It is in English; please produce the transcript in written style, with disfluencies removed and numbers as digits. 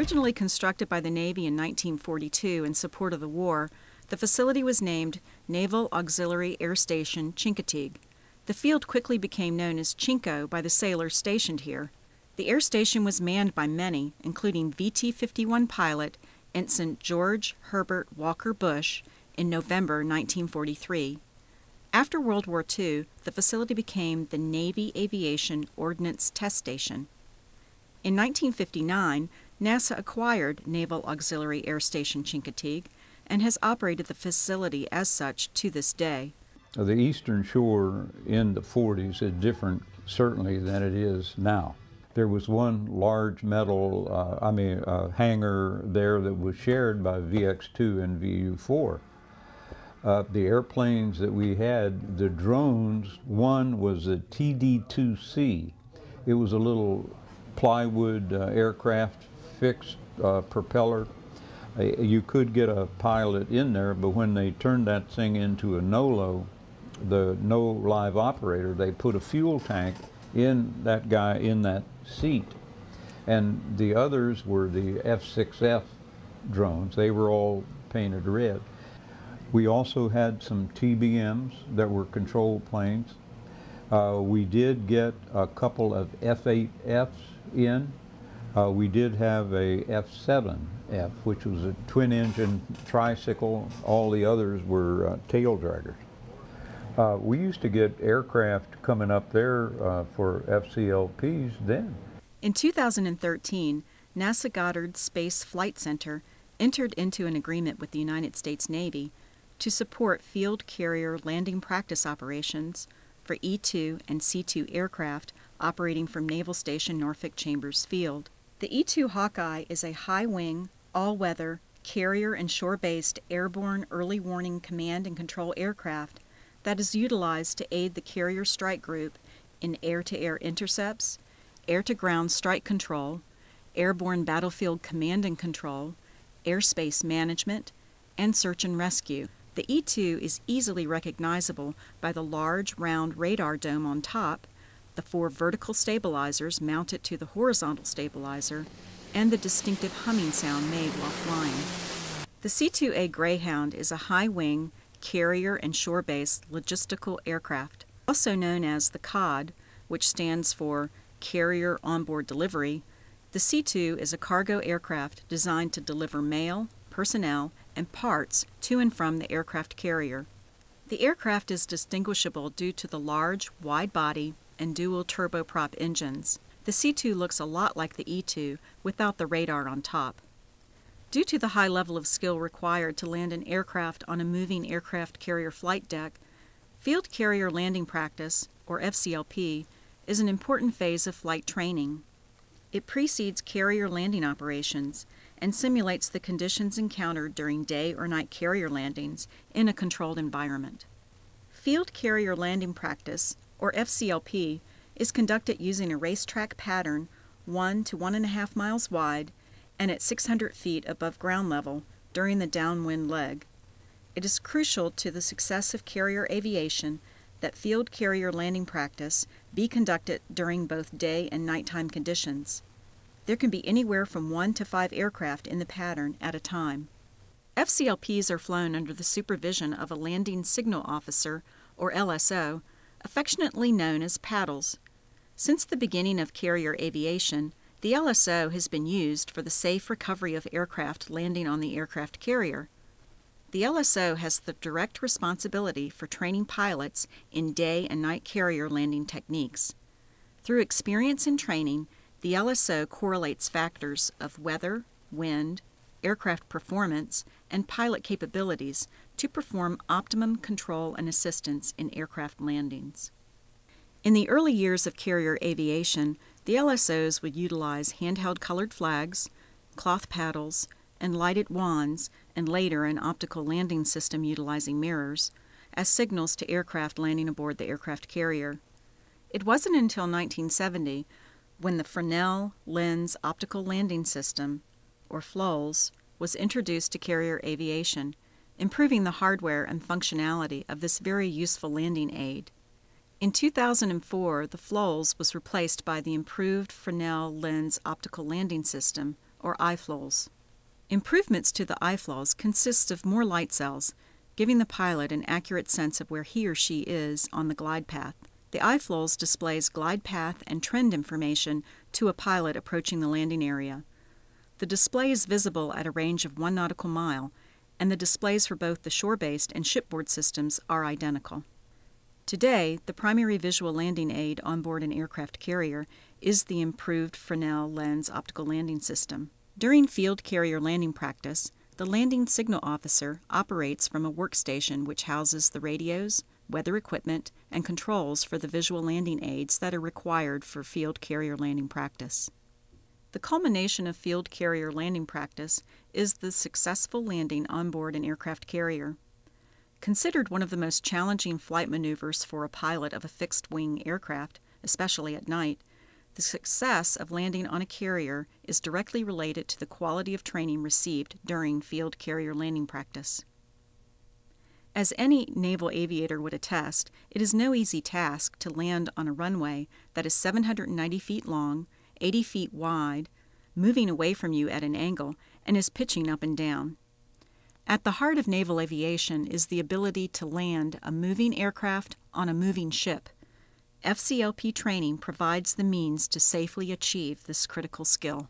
Originally constructed by the Navy in 1942 in support of the war, the facility was named Naval Auxiliary Air Station Chincoteague. The field quickly became known as Chinco by the sailors stationed here. The air station was manned by many, including VT-51 pilot Ensign George Herbert Walker Bush in November 1943. After World War II, the facility became the Navy Aviation Ordnance Test Station. In 1959, NASA acquired Naval Auxiliary Air Station Chincoteague and has operated the facility as such to this day. The Eastern Shore in the 40s is different, certainly, than it is now. There was one large metal, hangar there that was shared by VX-2 and VU-4. The airplanes that we had, the drones, one was a TD-2C. It was a little plywood aircraft, fixed propeller. You could get a pilot in there, but when they turned that thing into a NOLO, the no live operator, they put a fuel tank in that guy in that seat. And the others were the F-6F drones. They were all painted red. We also had some TBMs that were control planes. We did get a couple of F-8Fs in. We did have a F-7F, which was a twin-engine tricycle. All the others were tail draggers. We used to get aircraft coming up there for FCLPs then. In 2013, NASA Goddard Space Flight Center entered into an agreement with the United States Navy to support field carrier landing practice operations for E-2 and C-2 aircraft operating from Naval Station Norfolk Chambers Field. The E-2 Hawkeye is a high-wing, all-weather, carrier and shore-based airborne early warning command and control aircraft that is utilized to aid the carrier strike group in air-to-air intercepts, air-to-ground strike control, airborne battlefield command and control, airspace management, and search and rescue. The E-2 is easily recognizable by the large, round radar dome on top, the 4 vertical stabilizers mounted to the horizontal stabilizer, and the distinctive humming sound made while flying. The C-2A Greyhound is a high-wing, carrier and shore-based logistical aircraft, also known as the COD, which stands for Carrier Onboard Delivery. The C-2 is a cargo aircraft designed to deliver mail, personnel, and parts to and from the aircraft carrier. The aircraft is distinguishable due to the large, wide body and dual turboprop engines. The C-2 looks a lot like the E-2 without the radar on top. Due to the high level of skill required to land an aircraft on a moving aircraft carrier flight deck, Field Carrier Landing Practice, or FCLP, is an important phase of flight training. It precedes carrier landing operations and simulates the conditions encountered during day or night carrier landings in a controlled environment. Field Carrier Landing Practice, or FCLP, is conducted using a racetrack pattern 1 to 1.5 miles wide and at 600 feet above ground level during the downwind leg. It is crucial to the success of carrier aviation that field carrier landing practice be conducted during both day and nighttime conditions. There can be anywhere from 1 to 5 aircraft in the pattern at a time. FCLPs are flown under the supervision of a landing signal officer, or LSO, affectionately known as paddles. Since the beginning of carrier aviation, the LSO has been used for the safe recovery of aircraft landing on the aircraft carrier. The LSO has the direct responsibility for training pilots in day and night carrier landing techniques. Through experience and training, the LSO correlates factors of weather, wind, aircraft performance, and pilot capabilities to perform optimum control and assistance in aircraft landings. In the early years of carrier aviation, the LSOs would utilize handheld colored flags, cloth paddles, and lighted wands, and later an optical landing system utilizing mirrors, as signals to aircraft landing aboard the aircraft carrier. It wasn't until 1970 when the Fresnel Lens Optical Landing System, or FLOLS, was introduced to carrier aviation, improving the hardware and functionality of this very useful landing aid. In 2004, the FLOLS was replaced by the improved Fresnel Lens Optical Landing System, or eye-flows. Improvements to the eye-flows consist of more light cells, giving the pilot an accurate sense of where he or she is on the glide path. The eye-flows displays glide path and trend information to a pilot approaching the landing area. The display is visible at a range of 1 nautical mile, and the displays for both the shore-based and shipboard systems are identical. Today, the primary visual landing aid on board an aircraft carrier is the improved Fresnel lens optical landing system. During field carrier landing practice, the landing signal officer operates from a workstation which houses the radios, weather equipment, and controls for the visual landing aids that are required for field carrier landing practice. The culmination of field carrier landing practice is the successful landing on board an aircraft carrier. Considered one of the most challenging flight maneuvers for a pilot of a fixed-wing aircraft, especially at night, the success of landing on a carrier is directly related to the quality of training received during field carrier landing practice. As any naval aviator would attest, it is no easy task to land on a runway that is 790 feet long, 80 feet wide, moving away from you at an angle, and is pitching up and down. At the heart of naval aviation is the ability to land a moving aircraft on a moving ship. FCLP training provides the means to safely achieve this critical skill.